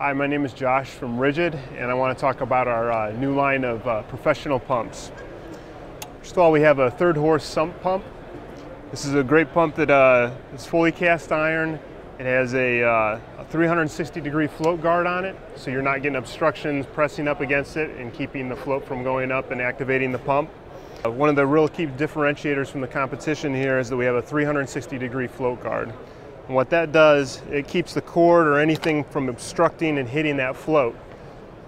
Hi, my name is Josh from RIDGID, and I want to talk about our new line of professional pumps. First of all, we have a 3rd horse sump pump. This is a great pump that is fully cast iron. It has a 360-degree float guard on it, so you're not getting obstructions pressing up against it and keeping the float from going up and activating the pump. One of the real key differentiators from the competition here is that we have a 360-degree float guard. And what that does, it keeps the cord or anything from obstructing and hitting that float.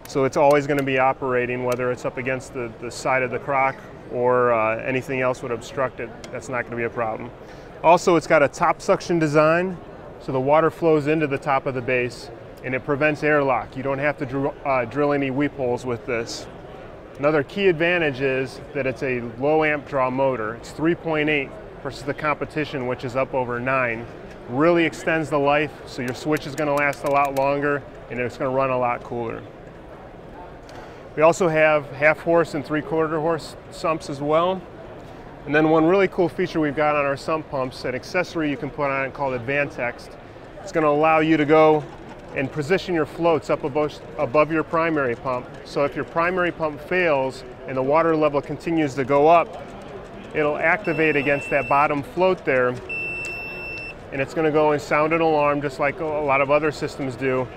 So it's always going to be operating, whether it's up against the side of the crock or anything else would obstruct it. That's not going to be a problem. Also, it's got a top suction design, so the water flows into the top of the base and it prevents airlock. You don't have to drill any weep holes with this. Another key advantage is that it's a low amp draw motor. It's 3.8 versus the competition, which is up over 9. Really extends the life, so your switch is going to last a lot longer and it's going to run a lot cooler. We also have 1/2 horse and 3/4 horse sumps as well. And then one really cool feature we've got on our sump pumps, an accessory you can put on it called Advantext. It's going to allow you to go and position your floats up above your primary pump. So if your primary pump fails and the water level continues to go up, it'll activate against that bottom float there, and it's going to go and sound an alarm just like a lot of other systems do.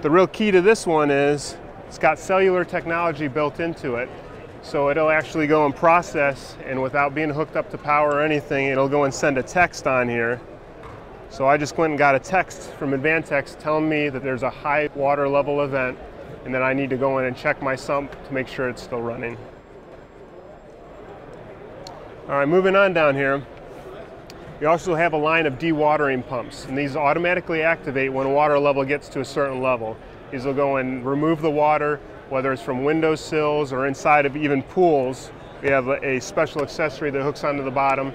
The real key to this one is it's got cellular technology built into it, so it'll actually go and process, and without being hooked up to power or anything, it'll go and send a text on here. So I just went and got a text from Advantext telling me that there's a high water level event and that I need to go in and check my sump to make sure it's still running. All right, moving on down here. We also have a line of dewatering pumps, and these automatically activate when water level gets to a certain level. These will go and remove the water, whether it's from windowsills or inside of even pools. We have a special accessory that hooks onto the bottom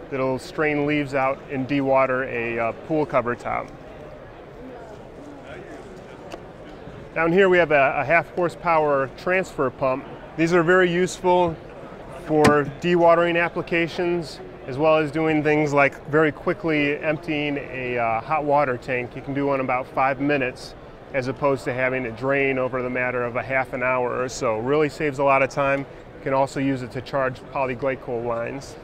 that'll strain leaves out and dewater a pool cover top. Down here we have a 1/2 horsepower transfer pump. These are very useful for dewatering applications, as well as doing things like very quickly emptying a hot water tank. You can do one in about 5 minutes, as opposed to having it drain over the matter of a half an hour or so. Really saves a lot of time. You can also use it to charge polyglycol lines.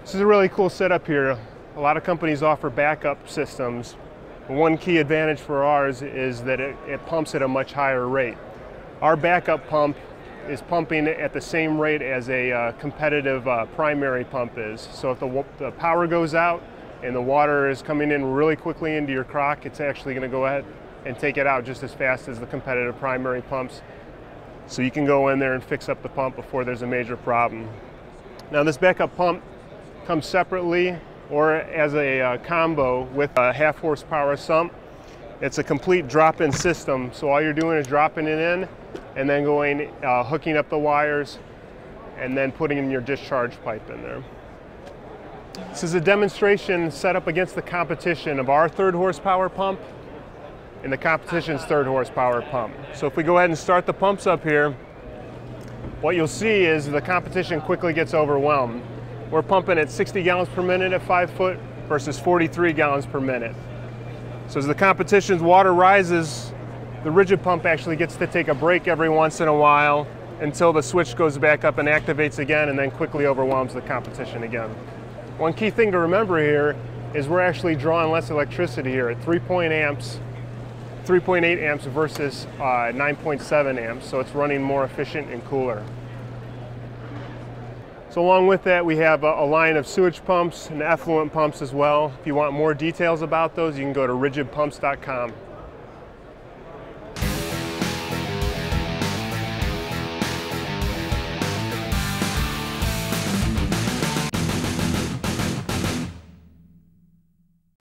This is a really cool setup here. A lot of companies offer backup systems. One key advantage for ours is that it pumps at a much higher rate. Our backup pump is pumping at the same rate as a competitive primary pump is. So if the power goes out and the water is coming in really quickly into your crock, it's actually going to go ahead and take it out just as fast as the competitive primary pumps. So you can go in there and fix up the pump before there's a major problem. Now this backup pump comes separately or as a combo with a 1/2 horsepower sump. It's a complete drop-in system, so all you're doing is dropping it in and then going, hooking up the wires and then putting in your discharge pipe in there. This is a demonstration set up against the competition of our 3rd horsepower pump and the competition's 3rd horsepower pump. So if we go ahead and start the pumps up here, what you'll see is the competition quickly gets overwhelmed. We're pumping at 60 gallons per minute at 5 foot versus 43 gallons per minute. So as the competition's water rises, the RIDGID pump actually gets to take a break every once in a while until the switch goes back up and activates again, and then quickly overwhelms the competition again. One key thing to remember here is we're actually drawing less electricity here at 3.8 amps versus 9.7 amps, so it's running more efficient and cooler. So along with that, we have a line of sewage pumps and effluent pumps as well. If you want more details about those, you can go to RIDGIDpumps.com.